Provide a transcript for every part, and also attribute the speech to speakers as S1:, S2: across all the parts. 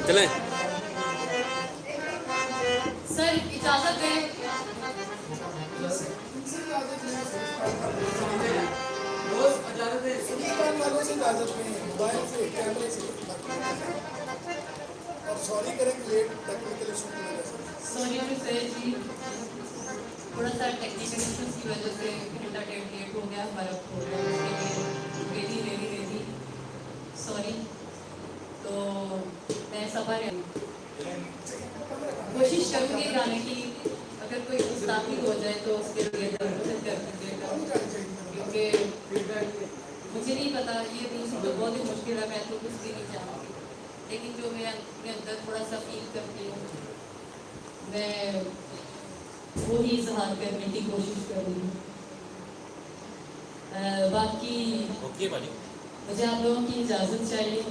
S1: चलें
S2: सर इजाजत दें।
S3: मोबाइल से कैमरे से और सॉरी करें लेट टेक्निकल इशू की वजह से।
S2: सॉरी टू से जी, थोड़ा सा टेक्निकल इश्यूज की वजह से इंटरटेन लेट हो गया, हमारा प्रोग्राम रेडी सॉरी। तो मैं सफर कोशिश करूँगी गाने की, अगर कोई गुस्ताखी हो जाए तो उसके लिए कर दीजिएगा, क्योंकि मुझे नहीं पता, ये म्यूजिक तो बहुत ही मुश्किल है, मैं तो कुछ भी नहीं जानती, लेकिन जो मैं अपने अंदर थोड़ा सा फील करती हूँ मैं वो ही इजहार करने की कोशिश करूँगी। बाकी मुझे आप लोगों की इजाज़त चाहिए।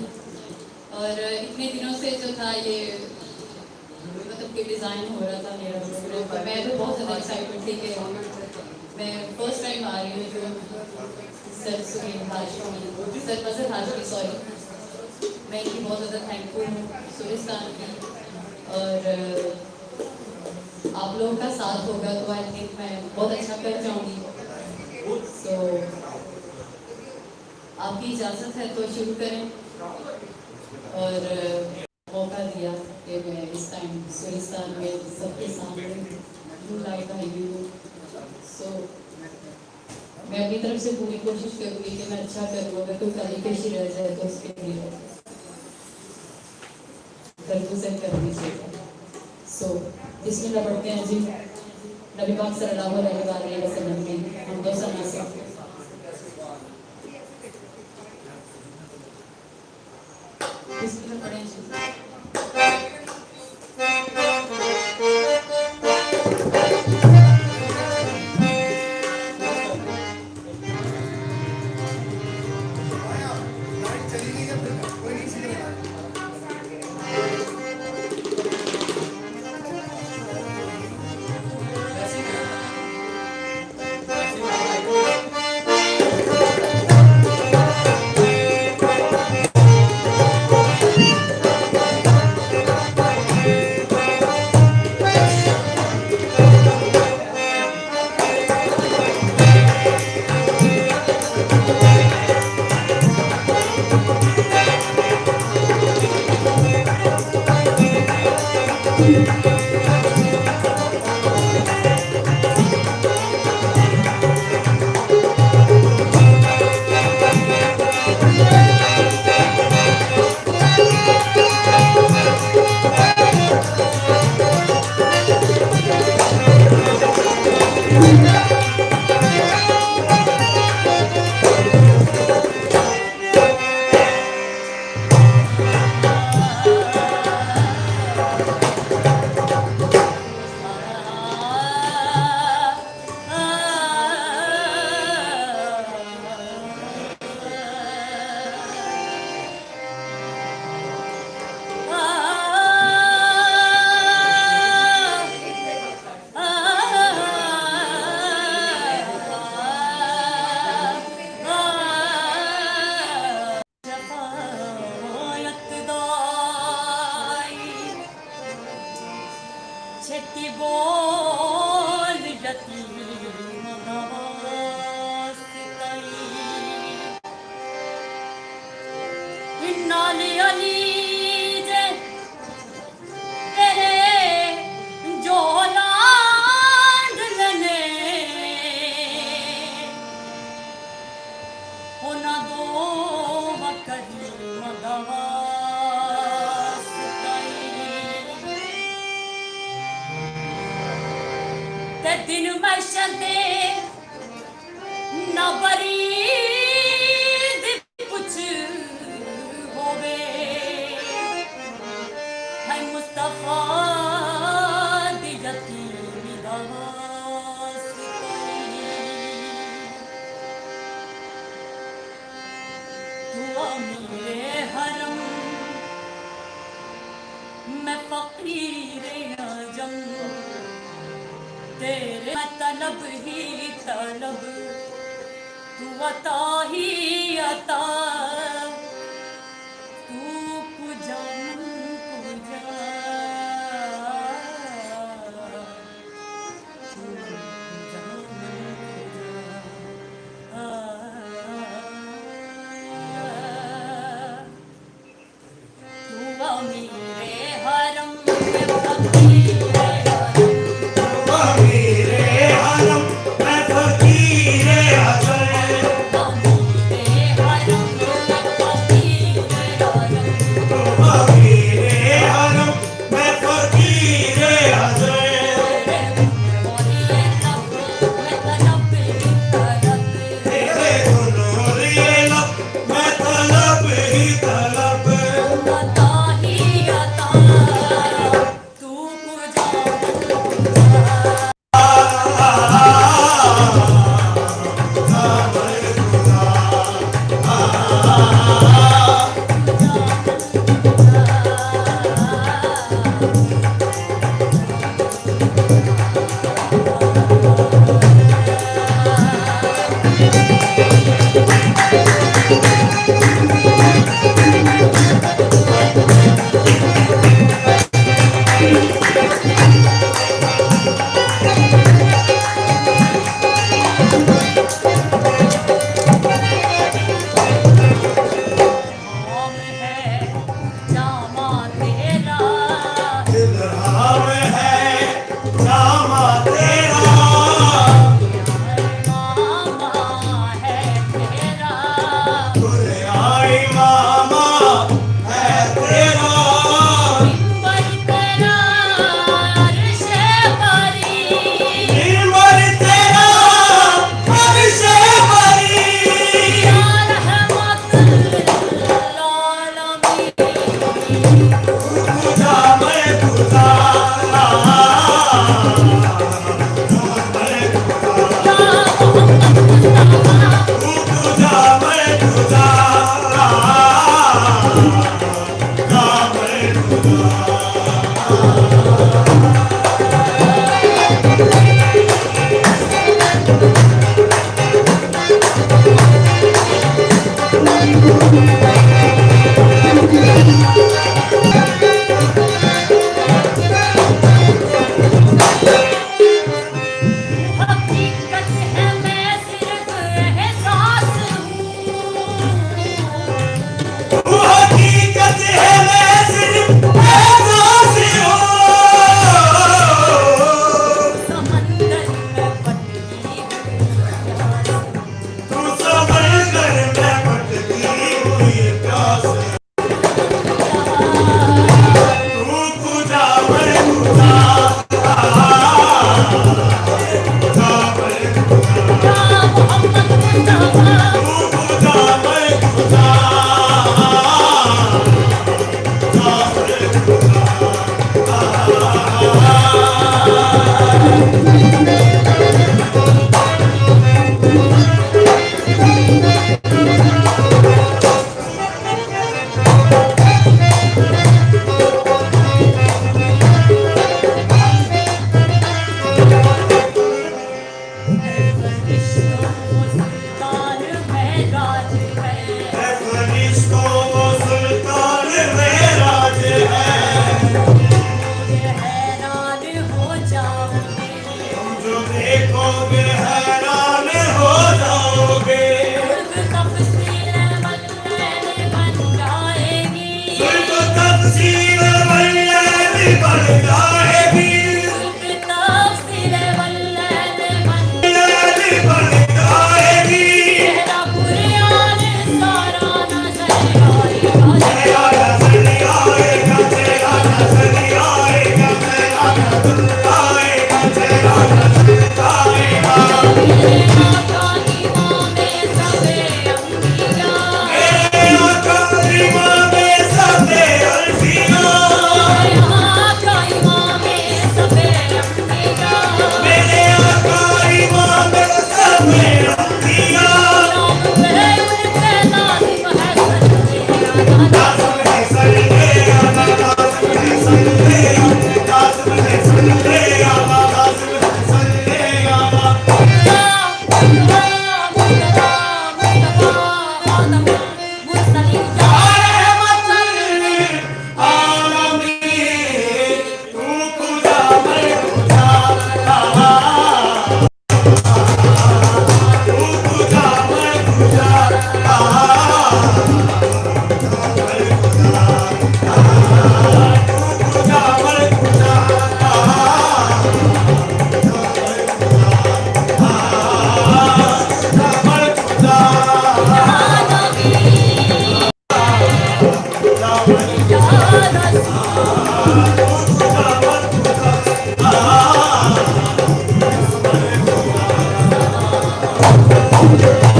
S2: और इतने दिनों से जो था ये मतलब कि डिज़ाइन हो रहा था मेरा प्रोग्राम पर, मैं तो बहुत ज़्यादा एक्साइटेड थी कि मैं फर्स्ट टाइम आ रही हूँ जो सर सुनील हाशमी, सर मजहर हाशमी सॉरी, मैं इनकी बहुत ज़्यादा थैंकफुल हूँ सुरिस्तान की। और आप लोगों का साथ होगा तो आई थिंक मैं बहुत अच्छा कर जाऊँगी। तो आपकी इजाज़त है तो शुरू करें। और मौका दिया कि मैं इस टाइम सुरिस्तान में सबके सामने लाइट आई हूँ। सो मैं अपनी तरफ से पूरी कोशिश करूँगी कि मैं अच्छा करूँ, अगर कोई कमी पेशी रह जाए तो उसके लिए दरगुजर कर दीजिएगा। सो बिस्मिल्लाह पढ़ते हैं जी, नबी पाक सल्लल्लाहु अलैहि वसल्लम की हम दो सना से बिस्मिल्लाह पढ़ें जी।
S1: ਛੇਤੀ ਬੋਲ ਯਤੀਮ ਦਾ ਵਾਸਤਾਈ ਨਾਲ ਅਲੀ ਜੇ ਤੇਰੇ ਜੋ ਲਾਂਡ ਲਨੇ ਉਹਨਾਂ ਦੋ ਵਕਰੀਮ ਦਾ ਤੇ ਦਿਨ ਮਹਿਸ਼ਰ ਦੇ ਨਾ ਬਰੀਦ ਪੁੱਛ ਹੋਵੇ ਹੈ ਮੁਸਤਫਾ ਦੀ ਯਤੀਮ ਦਾ ਵਾਸਤਾਈ ਤੂੰ ਅਮੀਰੇ ਹਰਮ मैं फकीर आजम तेरे तलब ही तलब तू अता ही अता तू कुजा कुजा तू कुजा तू अमीरे हरम में फकीर
S4: हकीकत है मैं सिर्फ एहसास हूँ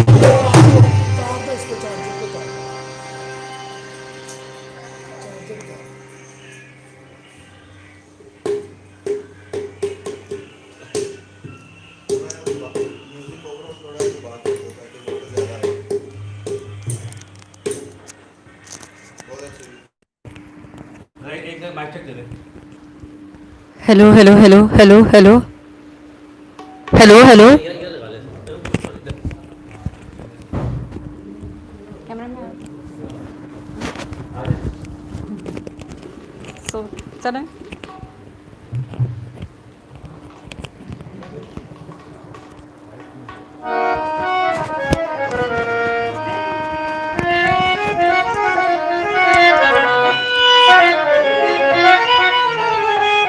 S3: कहाँ पे इसको चार्जर को था चार्जर का
S4: म्यूजिक ओवरऑल थोड़ा बात होता है तो ज़्यादा है बहुत अच्छी
S5: एक माइक चेक दे दे
S2: hello hello hello hello hello hello hello
S5: ये लगा ले
S2: सो चलें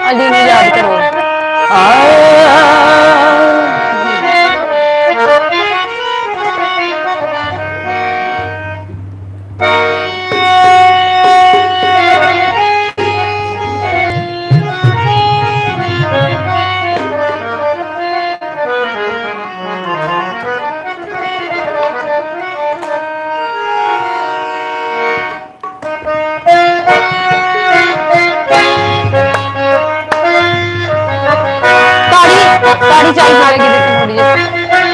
S2: अली ने याद करो ताड़ी चालू करेगी देखो थोड़ी देर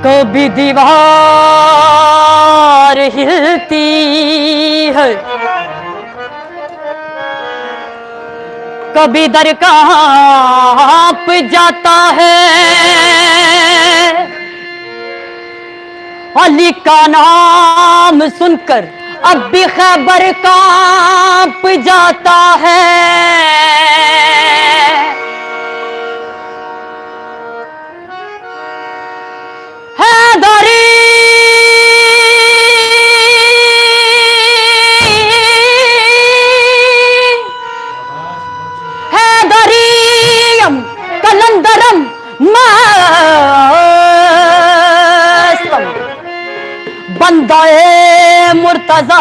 S2: कभी दीवार हिलती है कभी दर कांप जाता है अली का नाम सुनकर अब भी खैबर कांप जाता है हैदरी हैदरीयम कलंदरम मस्तम बंदाए मुर्तजा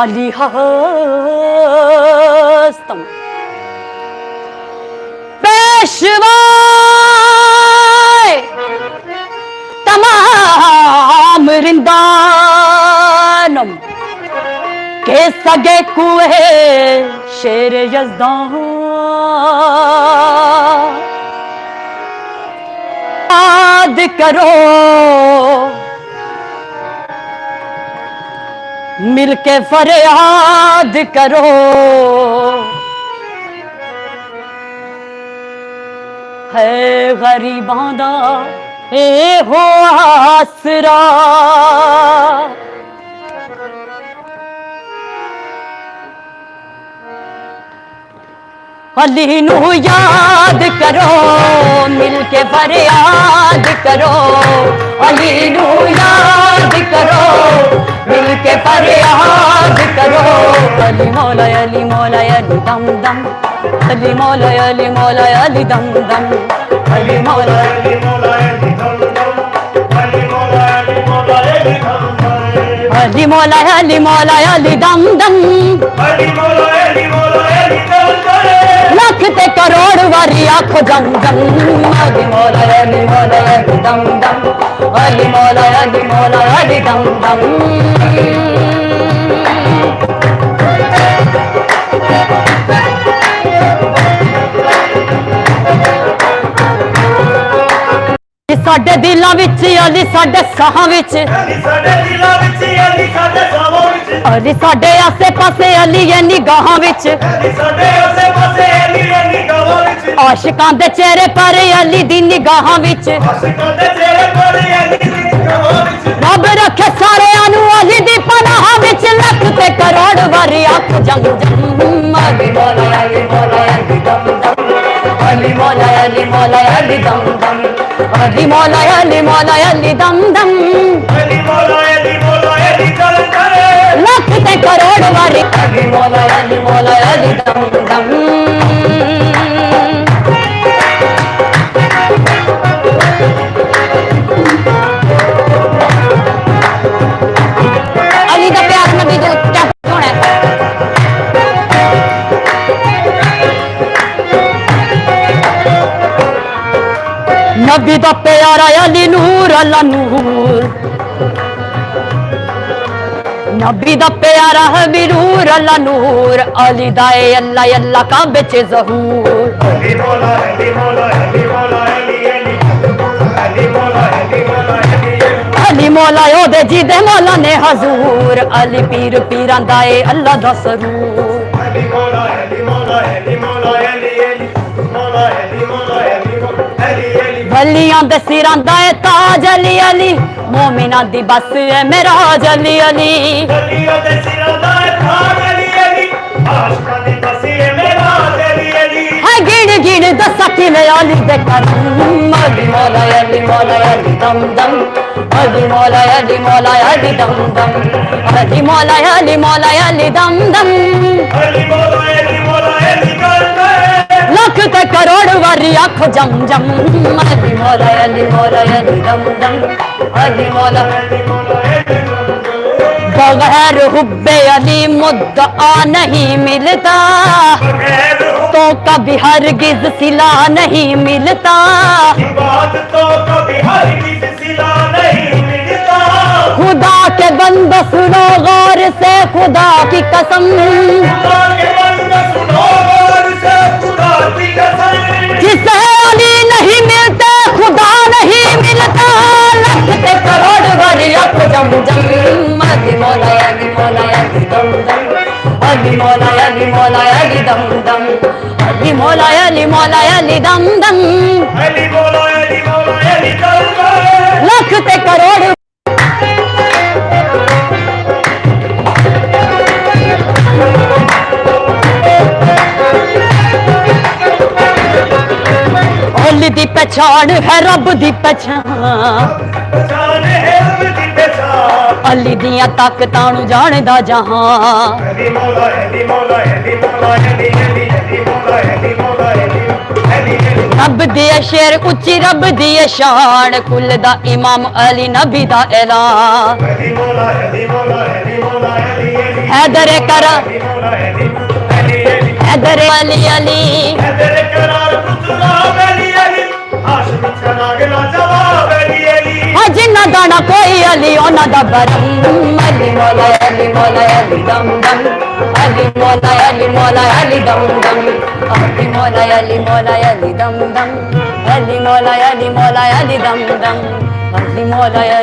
S2: अली हस्तम पेशवा तमाम रिंदानम के सगे कुए शेर यज़दान याद करो मिलके फरियाद करो है गरीबां दा ए हो आसरा अली नू याद करो मिलके फरियाद करो अली नू याद करो मिलके फरियाद करो अली मौला अली दम दम अली मौला अली दम दम अली मौला
S5: अली मौला अली दम दम अली मौला अली मौला अली दम दम
S2: अली मौला अली दम दम
S5: अली मौला अली दम दम
S2: लख
S6: लख ते करोड़ वारी आखो जम जम अली मौला अली दम दम अली मौला अली दम दम साडे दिलों विच अली साडे साहां विच
S5: अली साडे दिलों विच अली साडे साहां विच
S6: अली साडे आसे पासे अली ये निगाहां विच
S5: अली साडे आसे पासे अली ये निगाहां विच
S6: आशिकां दे चेहरे पर अली दी निगाहां विच
S5: आशिकां दे चेहरे पर अली दी निगाहां विच
S6: रब रखे सारेयां नूं अली दी पनाह विच लख ते करोड़ वारी आख जम जम अली मौला अली दम दम अली मौला अली दम दम अली मौला अली दम दम
S5: अली मौला अली चल करे
S6: लख ते करोड़ वारी अली मौला अली दम दम अली दा प्यार नबी दे क्या होना है नबी दा प्यारा अली नूर अल्लाह नूर नबी दा प्यारा है नूर अल्लाह नूर अली दाए अल्लाह अल्लाह का बेचे जहूर
S5: अली मौला अली मौला अली मौला अली अली अली मौला अली मौला
S6: अली मौला ओदे जी दे मौला ने हजूर अली पीर पीरां दाए अल्लाह दा सरूर
S5: अली मौला अली मौला अली मौला अली अली मौला अली मौला अली अली
S6: वलियां दे सिरां दा ए ताज अली अली मोमिनां दी बस है मेराज अली अली
S5: गलियों दे सिरां दा थाग अली अली आशिकां दी बसी है मेरा अली अली
S6: है गिण गिण दसा किले अली दे करम अली मौला अली दम दम अली मौला अली दम दम अली मौला अली दम दम
S5: अली मौला अली कर करे
S6: लख ते करोड़ वारी आखो जम जम अली मौला अली दम दम अली मौला बगैर हुब्बे अली मुद्दा नहीं मिलता तो कभी हरगिज सिला नहीं मिलता
S5: इबादतों को भी हरगिज़ सिला नहीं मिलता
S6: खुदा के बंदो सुनो गौर से खुदा की कसम
S5: खुदा के बंदे सुनो गौर से खुदा की कसम
S6: जिसे अली नहीं मिलते खुदा नहीं मिलता लगते करोड़ वारी अख जम जम अली मौला अली दम दम अली मौला अली दम दम अली मौला अली दम दम
S5: अली मौला अली कर करे
S6: लगते करोड़ अली दी पहचान है रब दी पहचान
S5: पहचान है रब दी पहचान
S6: अली दियां ताकतां नूं जाणदा जहां
S5: अली मौला अली मौला अली मौला अली अली अली मौला अली मौला अली अली अली
S6: रब दी शेर उच्ची रब दी शान कुल दा इमाम अली नबी दा ऐलान
S5: अली मौला अली मौला अली मौला अली अली
S6: हैदर कर
S5: अली मौला अली अली अली
S6: हैदर अली अली
S5: हैदर करार पुतला अली अली हाशिम चनागला जवाब अली अली
S6: जिन्ना दाना कोई अली ओना दा बरम अली मौला अली दम दम अली मौला अली दम दम अली मौला अली दम दम अली मौला अली दम दम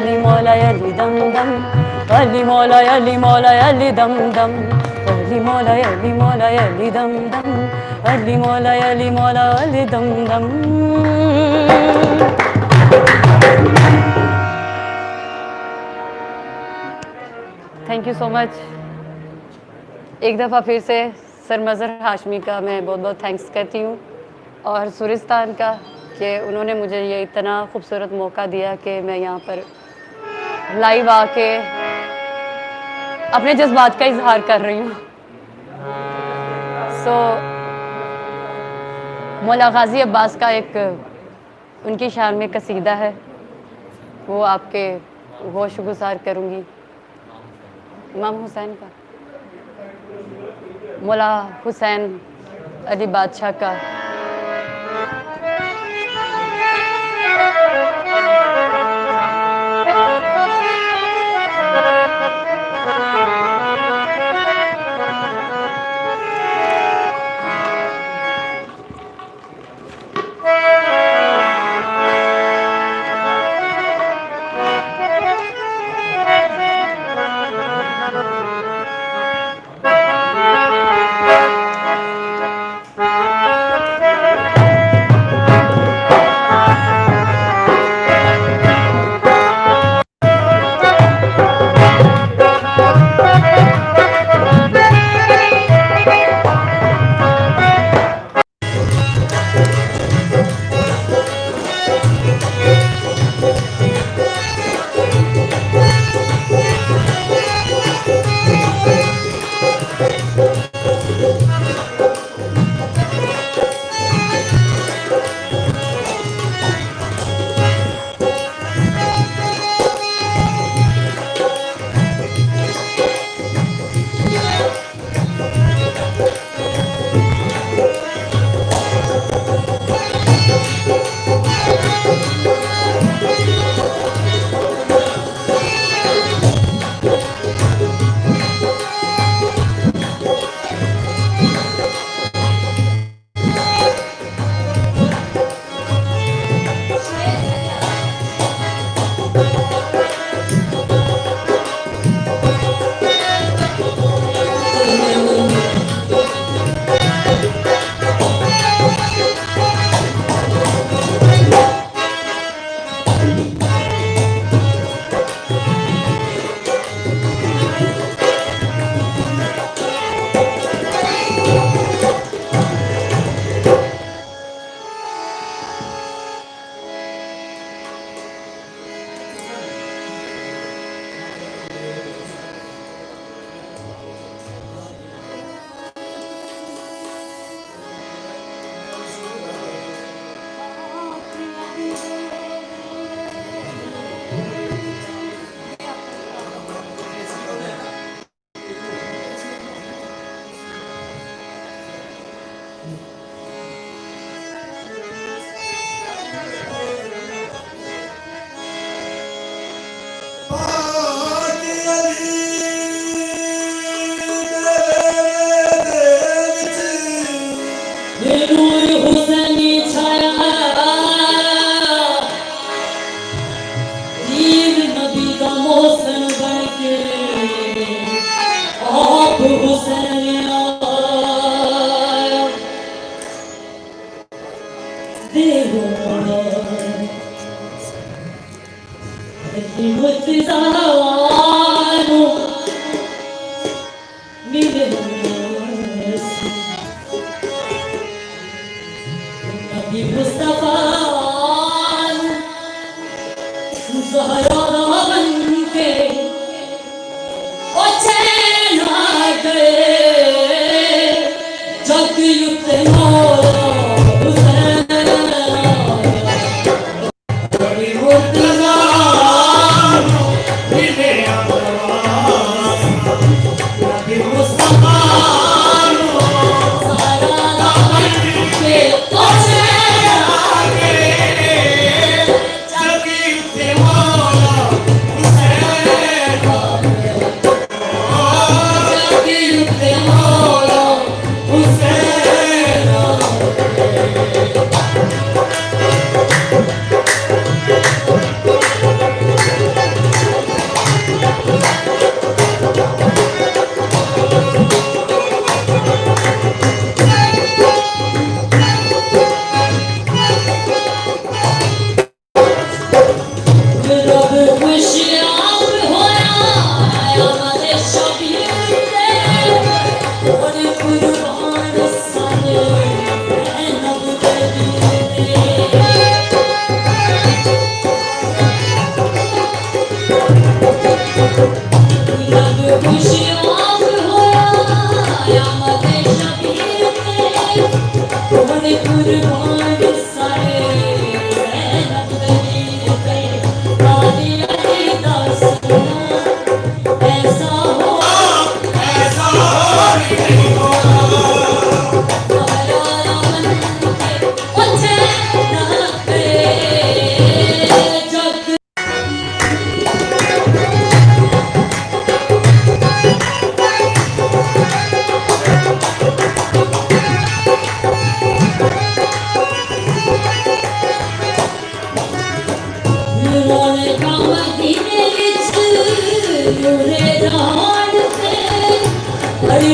S6: अली मौला अली दम दम अली मौला अली दम दम अली मौला अली दम दम अली मौला अली दम दम थैंक यू सो मच। एक दफ़ा फिर से सर मज़हर हाशमी का मैं बहुत बहुत थैंक्स करती हूँ और सूरिस्तान का कि उन्होंने मुझे ये इतना खूबसूरत मौका दिया कि मैं यहाँ पर लाइव आके अपने जज्बात का इजहार कर रही हूँ। मौला गाजी अब्बास का एक उनकी शान में कसीदा है, वो आपके होश गुजार करूँगी। इमाम हुसैन का, मौला हुसैन अली बादशाह का।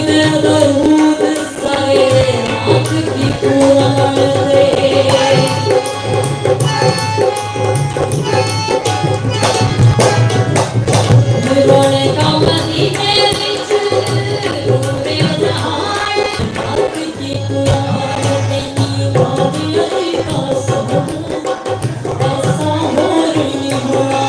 S2: दे दरूद सारे नाथ की पुराण दे रोने का मदीने विच रोने जहान नाथ की पुराण दे मावी अली का सोना ऐसा हो नहीं होना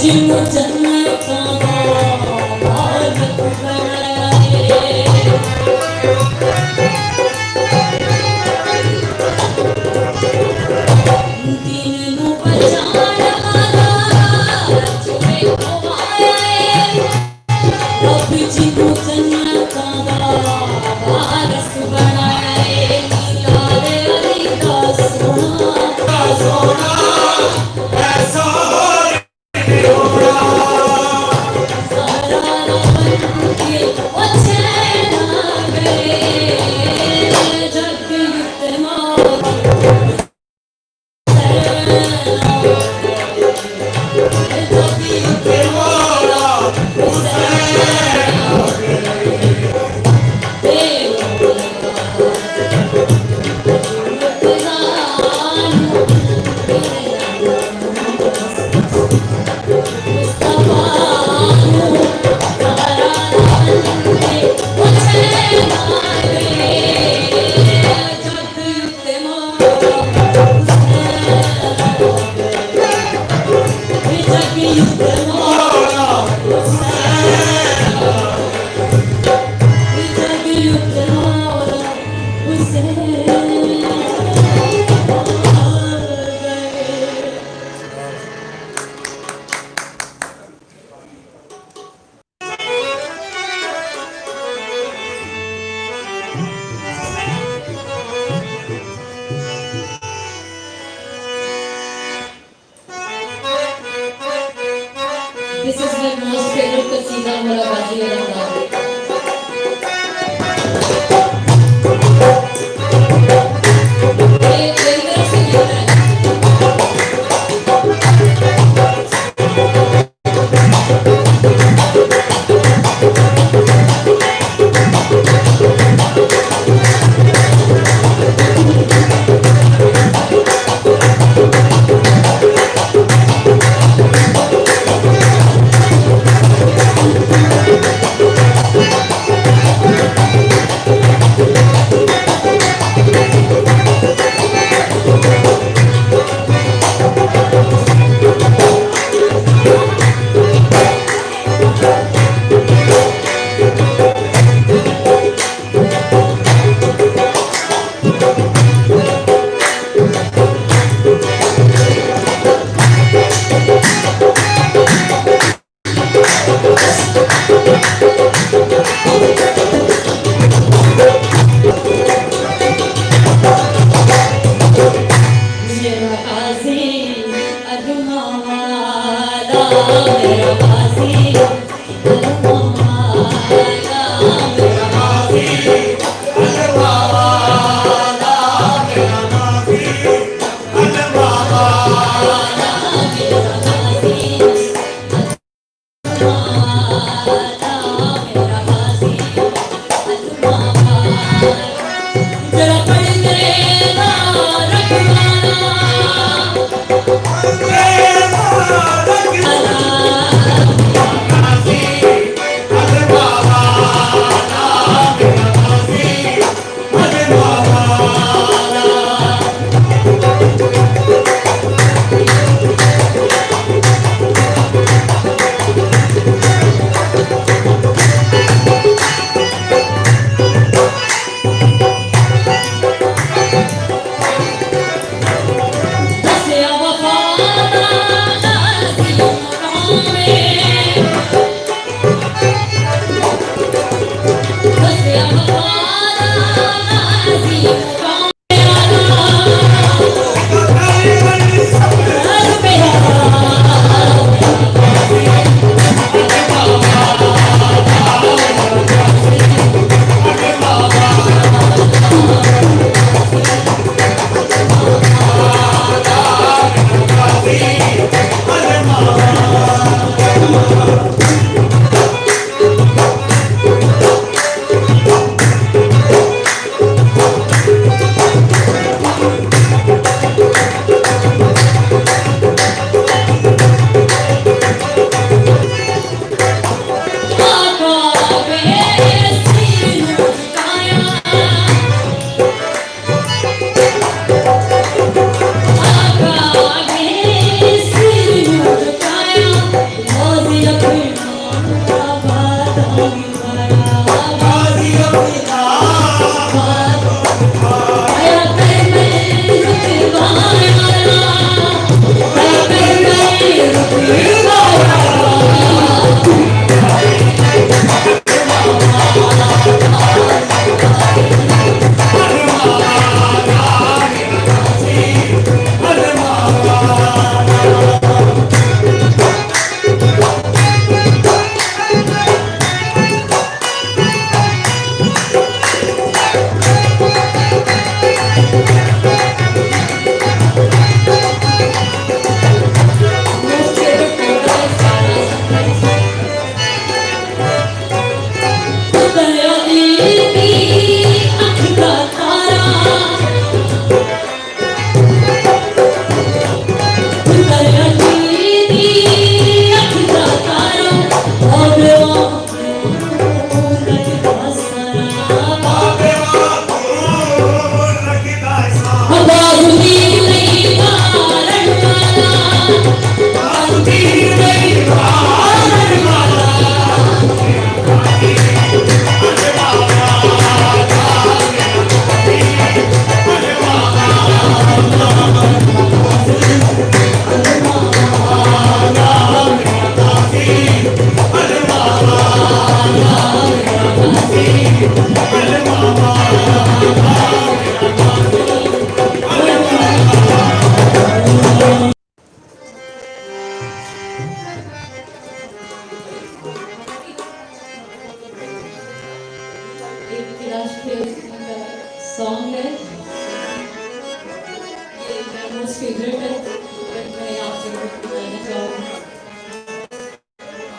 S2: जिन्हों जन्नत का मालिक बनाए दीन नू पहचान वाला जिन्हें खोवाए रब जिन्हों जन्नत का वारिस बनाए लाले अली का सोना This is my most favorite qasida, Mulabazi Alamdar. मेरी तरफ से ये है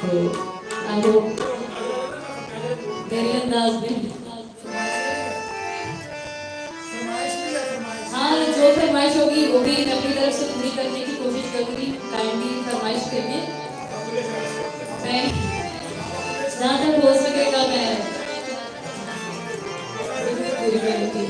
S2: तो आई होप मेरे अंदाज में हाँ जो फरमाइश होगी वो भी मैं अपनी तरफ से पूरी करने की कोशिश करूँगी। काइंडली फरमाइश करिए, मैं जहाँ तक हो सकेगा मैं पूरी करूँगी।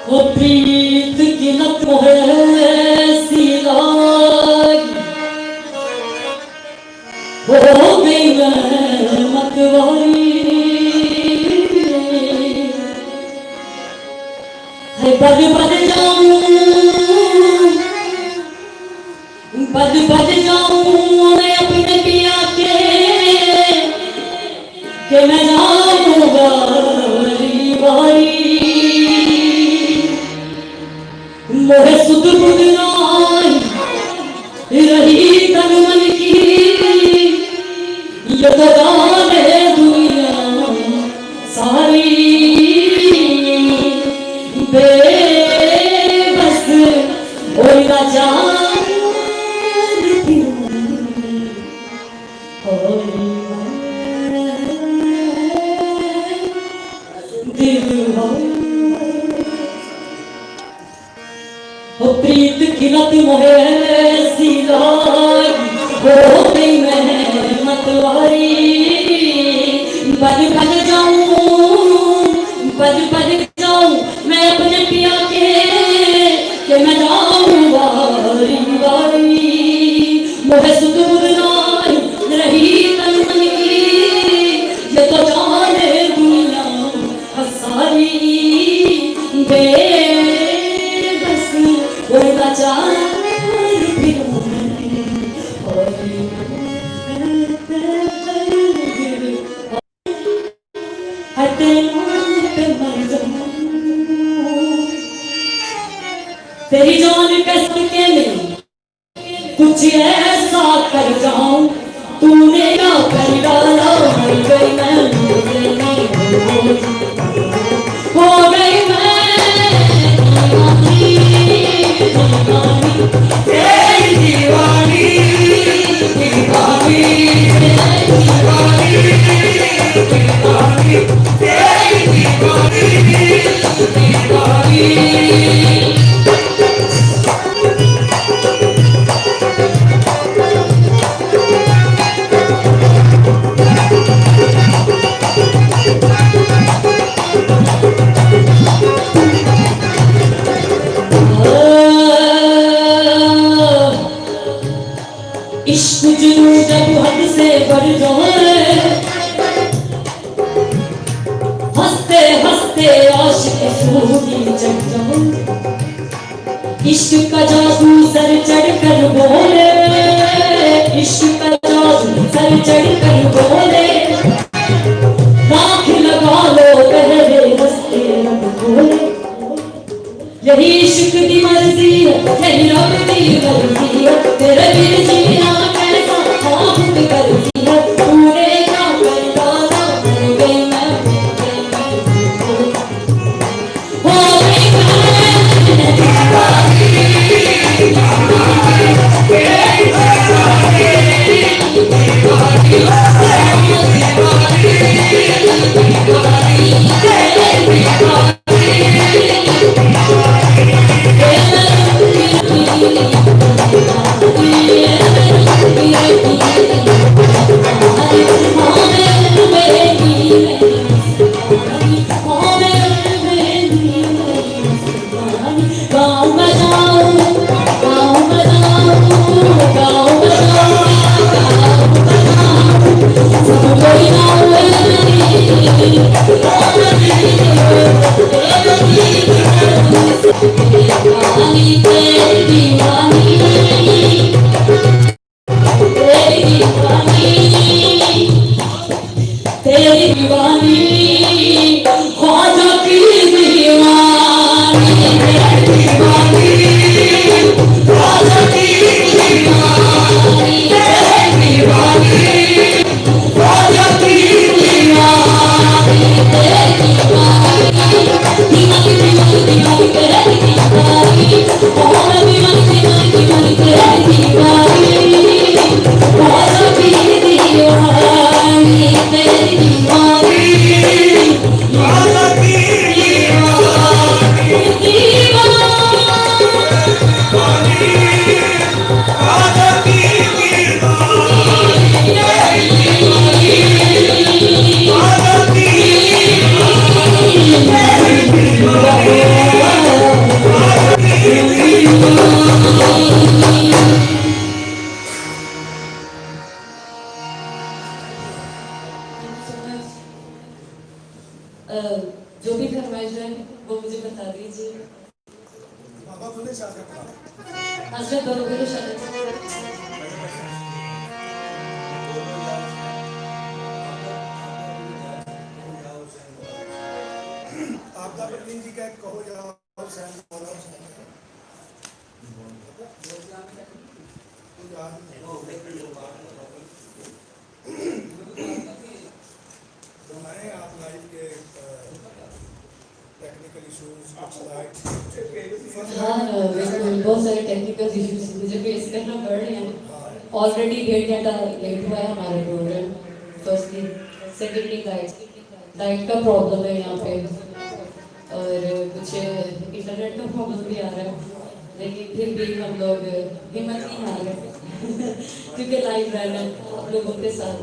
S1: वो प्रीत की लत मोहे सी लागी, हो गई मैं मतवारी है। बद बद जाऊं, बद बद जाऊं मैं अपने पिया के मैं जाऊंगा बारी। मोहे सुध बुध नाई रही तन मन की, ये तो जाने दुनिया सारी। बेबस होगा जान दिल हो प्रीत की लत मोहे सी लागी, हो गई मैं मतवारी। बद बद जाऊं, बद बद जाऊं मैं अपने पिया के मैं जाऊं बारी बारी। मोहे सुध बुध नाई रही तन मन की, ये तो जाने दुनिया सारी। बेबस होगा चार फिर हटे मर जाऊं तेरी जान कसम के नहीं कुछ ऐसा कर जाऊं तूने क्या कर डाला मर गई मैं हो गई मैं दीवानी तेरी दीवानी दीवानी दीवानी दीवानी तेरी दीवानी दीवानी इश्क जुनून जब हद से बढ़ जाए हंसते हंसते आशिक सूदी चढ़ जाए इश्क का जादू सर चढ़ कर बोले इश्क का जादू सर चढ़ कर बोले राख लगा लो पहले हंसते रब बोले यही इश्क की मर्जी है यही रब की मर्जी है तेरे बिन जीना कैसा ख्वाब करती है तूने क्या कर डाला मर गई मैं हो गई मैं दीवानी गाँव बजाओ गाँव बजाओ गाँव बजाओ सब कोई दीवानी तेरी दीवानी तेरी दीवानी तेरी दीवानी ख्वाजा की दीवानी तेरी दीवानी ख्वाजा की दीवानी तेरी दीवानी ख्वाजा की दीवानी तेरी दीवानी दीवानी दीवानी दीवानी तेरी दीवानी और दीवानी दीवानी दीवानी तेरी दीवानी ख्वाजा की दीवानी तेरी दीवानी ख्वाजा की जो भी फरमाइश है वो मुझे बता दीजिए
S3: बाबा खुले शासन
S1: हजरत बरोबर शायद
S3: आपदा प्रवीण जी का एक कहो जाओ हुसैन बोलो बनाए आप लाइव के टेक्निकल इश्यूज
S1: हाँ बिल्कुल बहुत सारे टेक्निकल इश्यूज मुझे फेस करना पड़ रहे हैं ऑलरेडी 1.5 घंटा लेट हुआ है हमारा प्रोग्राम फर्स्टली सेकेंडली लाइट का प्रॉब्लम है यहाँ पे और कुछ इंटरनेट का प्रॉब्लम भी आ रहा है लेकिन फिर भी हम लोग हिम्मत नहीं हार रहे क्योंकि लाइव रहना आप लोगों के साथ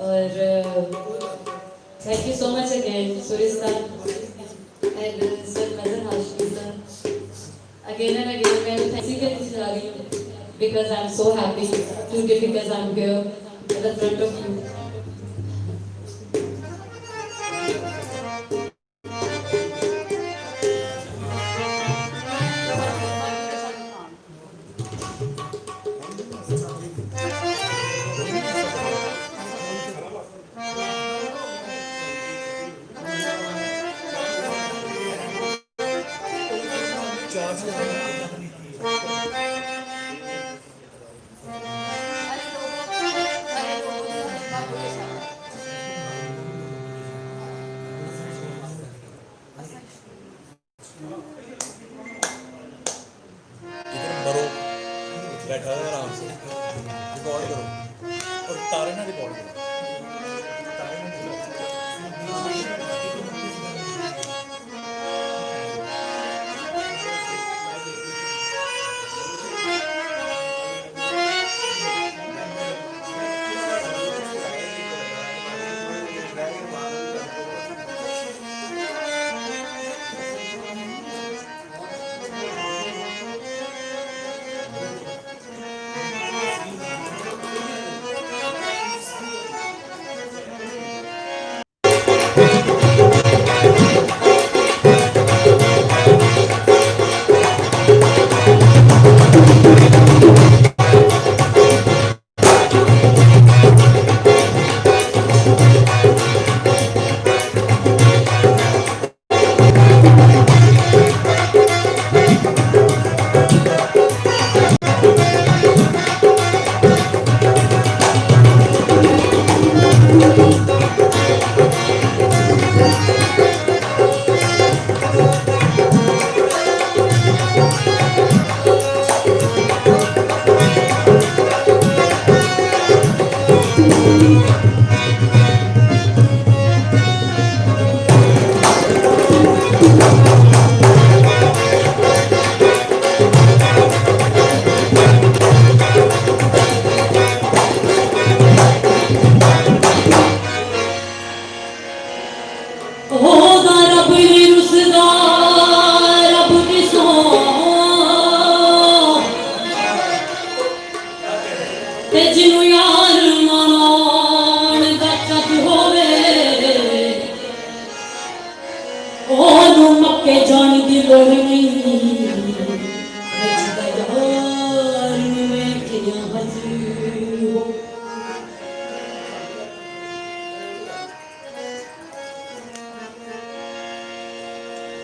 S1: और thank you so much again सुरिस्तान and sir Madan Hashmi sir again and again मैं बेसिकली चला रही हूँ because I'm so happy today because I'm here at the front of you.
S7: इधर मरो, बैठा रहो आराम से, रिकॉर्ड करो और तारे ना रिकॉर्ड करो।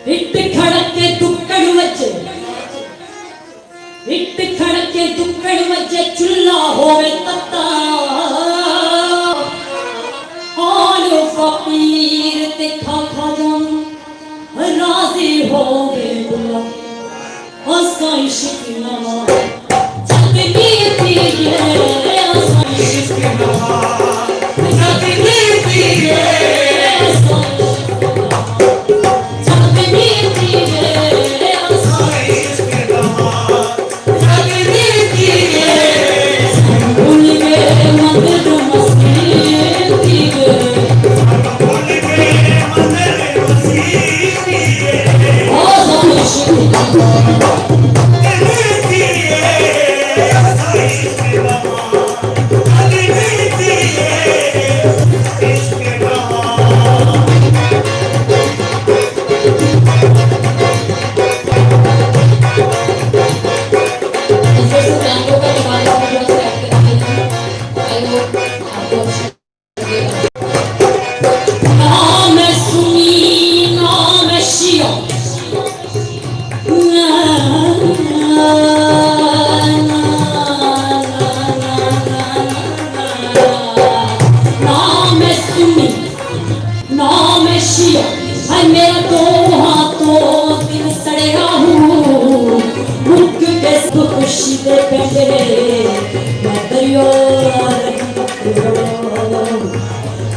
S1: हिट खड़के दुक्कड़ वज्जे, हिट खड़के दुक्कड़ वज्जे, चुल्ला होवे तत्ता, हालो फकीर ते खा खा जान, राजी होवे बुला, हसाई शिकना, चटनी पीए, हसाई शिकना, चटनी पीए, हसाई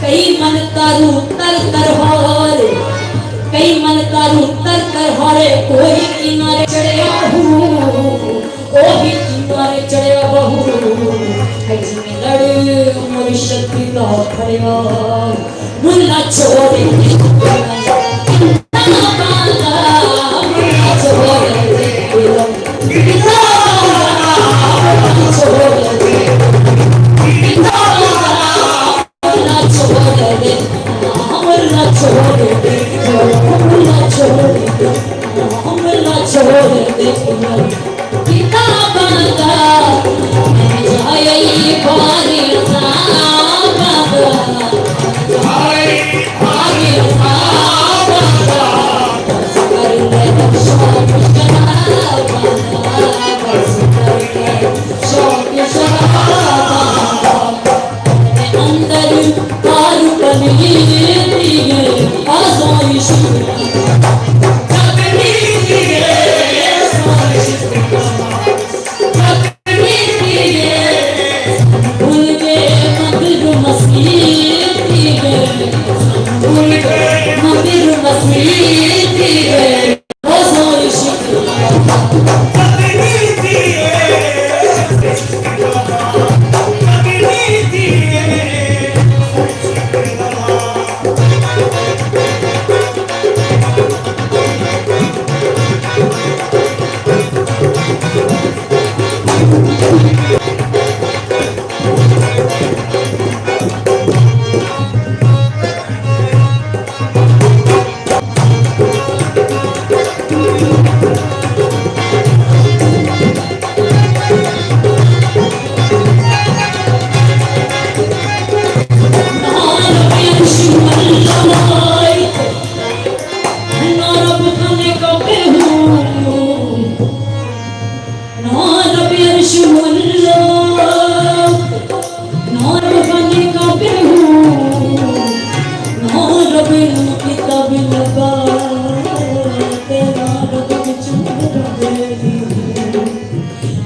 S1: कई मन तारू तर तर हारे, कई मन तारू तर तर हारे, कोई किनारे चढ़या हूँ, कोई किनारे चढ़या हूँ, कई में लड़ मोरी शक्ति का खड़या, मुल्ला छोड़े
S8: Bye.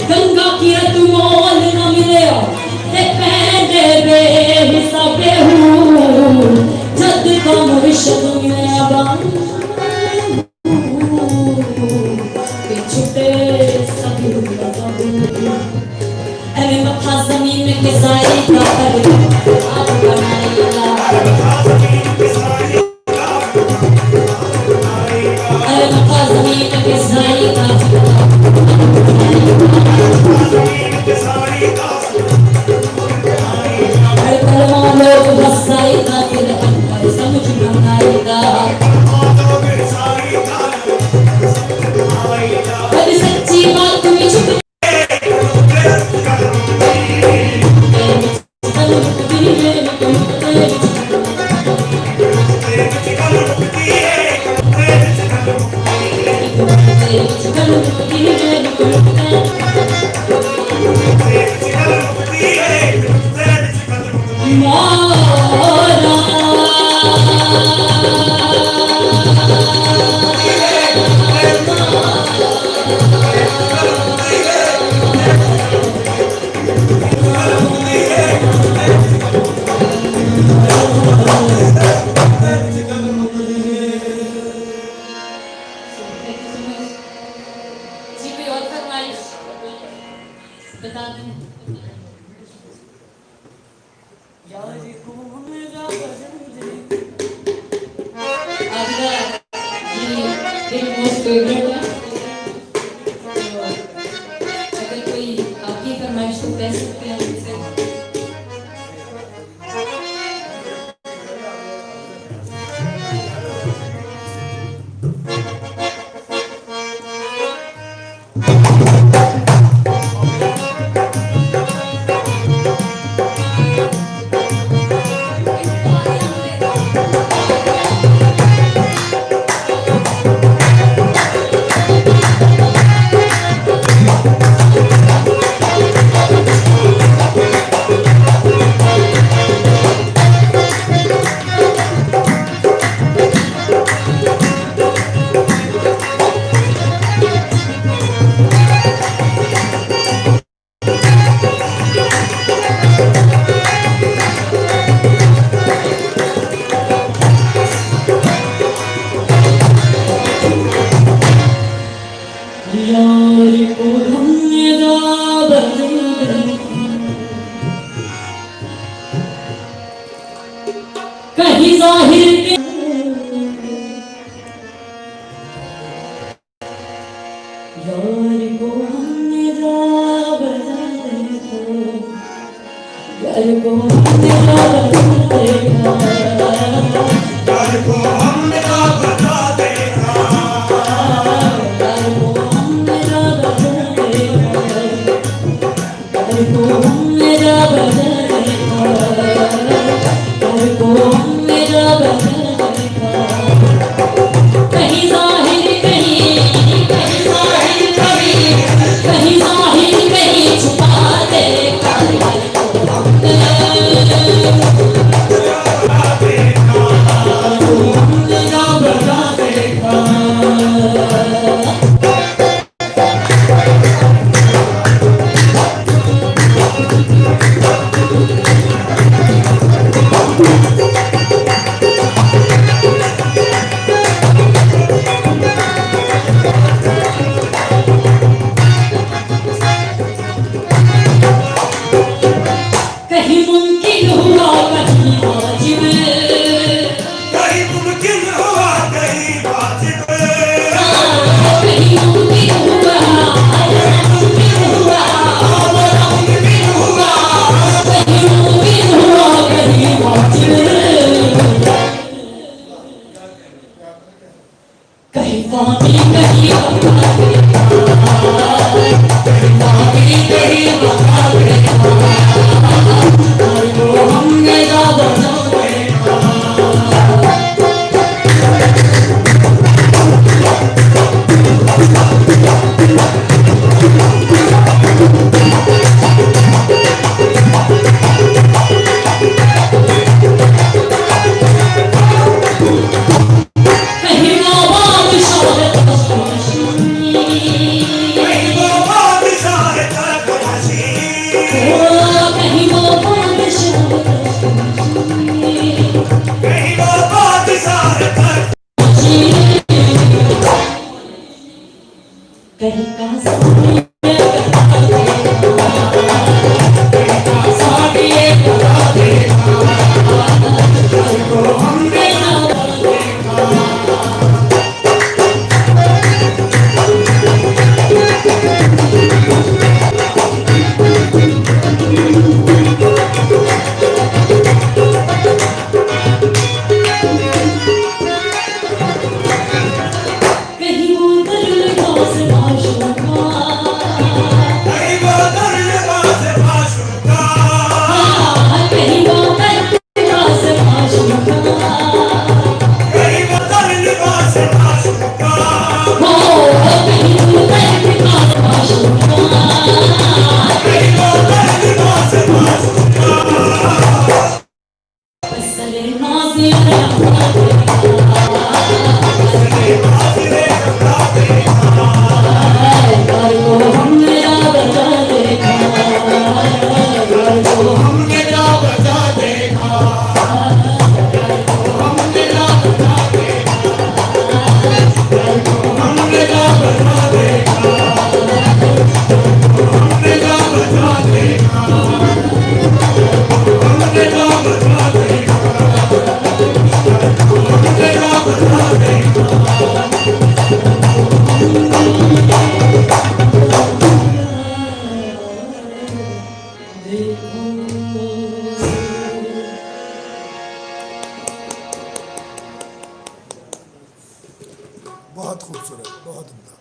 S1: गंगा की मोल न मिले ते पैंदे बेहिसाबे हूँ जद का मुर्शद मिले छुटे सभी अरे मथा जमीन के साए का कर आप बनाएगा अरे मथा जमीन के साए का हर कलमा लोग बसाएगा तेरे अंदर समझ में आएगा कभी सच्ची बात में छुप बता दूं आपका ये मोस्ट फेवरेट है तो अगर कोई आपकी फरमाइश तो कह सकते हैं हमसे कहीं जाहिर के यार को हमने जा बजा देखो यार को हमने जा बजा देखो
S3: यार को हमने जा बजा देखा
S1: यार को हमने जा बजा देखो यार को हमने जा बजा देखो यार को हमने जा बजा देखो कहीं जाहिर कहीं जाहिर कहीं जाहिर कहीं छुपा देखा यार को हमने
S3: बहुत खूबसूरत, बहुत उम्दा।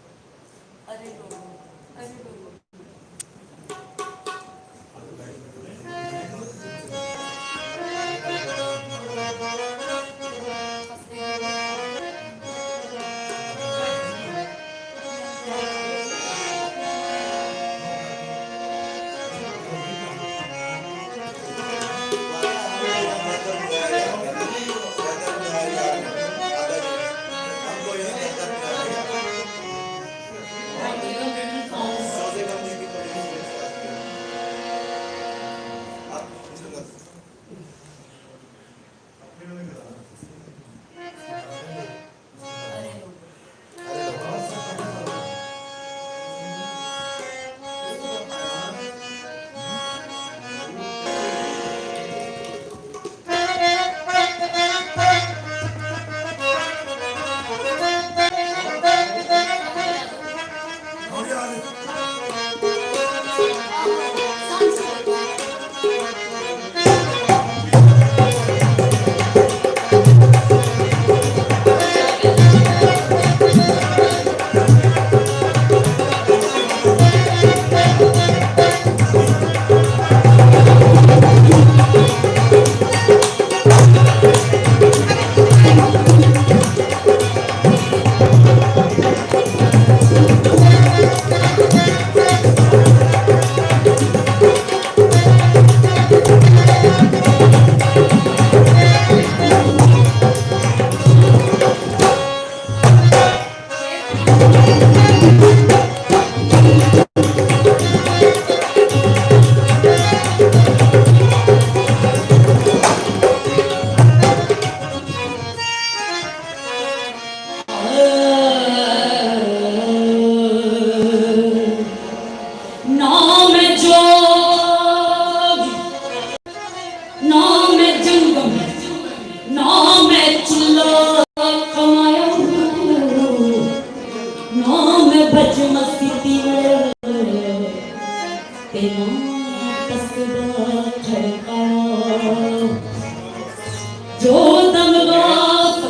S1: जो दम गात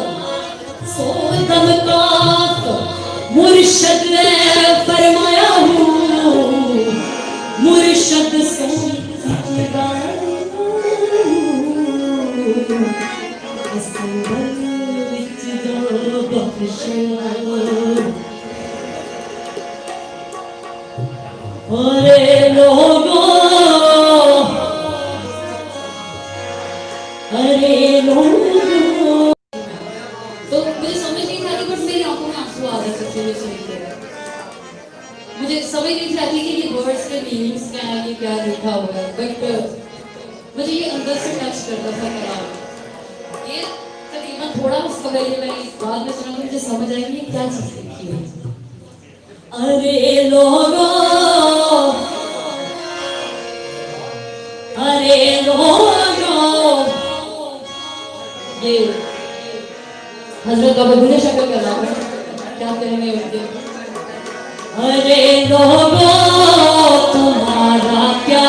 S1: सो दम गात मुर्शद ने फरमाया हूँ मुर्शद से अरे लोगों अरे लोगों तो मुझे समझ नहीं था बट मेरी आंखों में आंसू आ रहे थे ये सुन के मुझे समझ नहीं था कि ये वर्ड्स के मीनिंग्स क्या है ये क्या लिखा हुआ है बट मुझे ये अंदर से टच करता था कलाम ये तकरीबन थोड़ा उसका गले मैंने बाद में सुना तो मुझे समझ आया कि ये क्या चीज़ लिखी है अरे लोगों ये हजरत बाबा बुल्ले शक्ल का नाम है क्या कहेंगे उनके अरे लोगों तुम्हारा क्या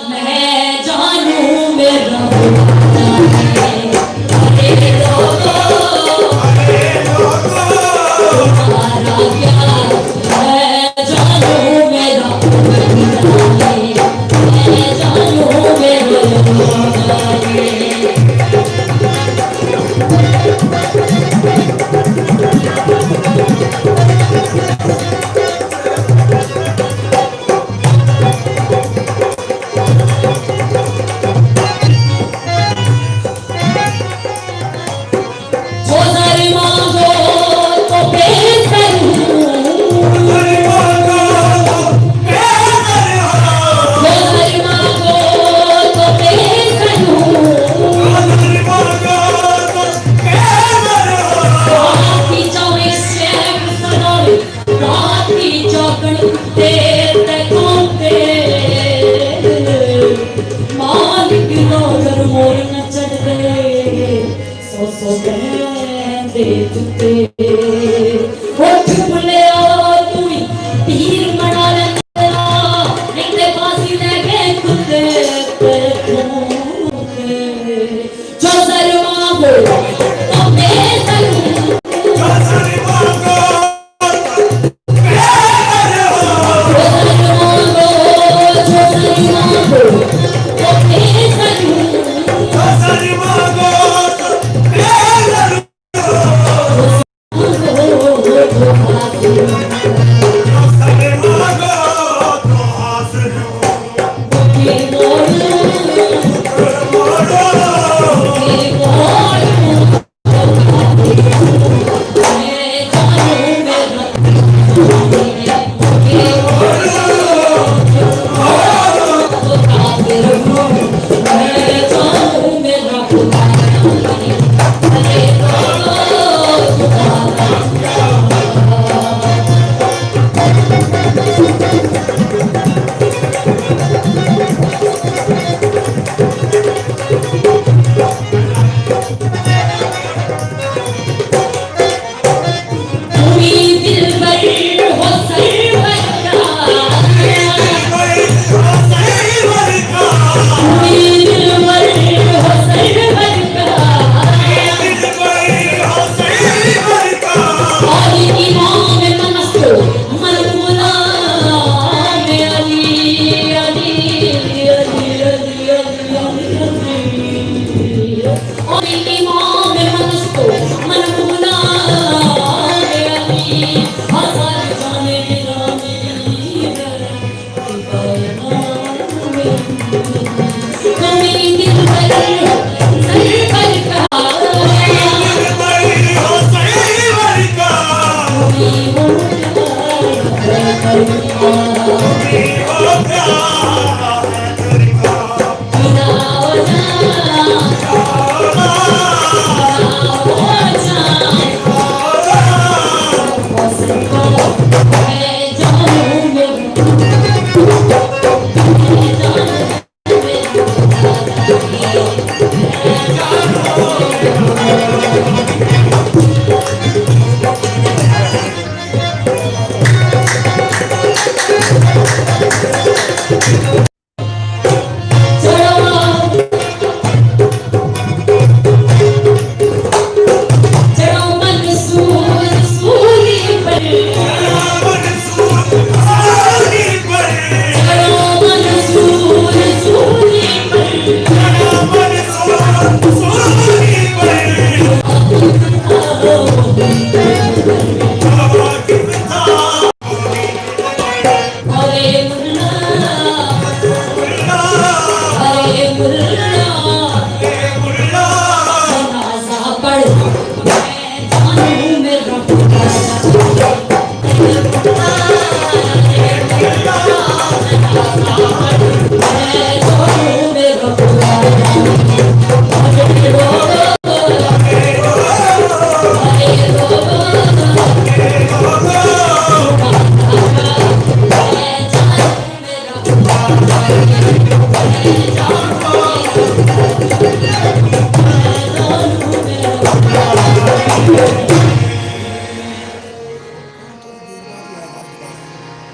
S1: मैं जानूं मेरा अरे लोगों तुम्हारा क्या मैं जानूं मेरा मैं जानूं मेरा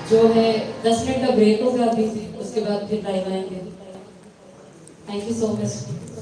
S1: जो है 10 मिनट का ब्रेक होगा अभी, उसके बाद फिर लाइव आएंगे। Thank you so much.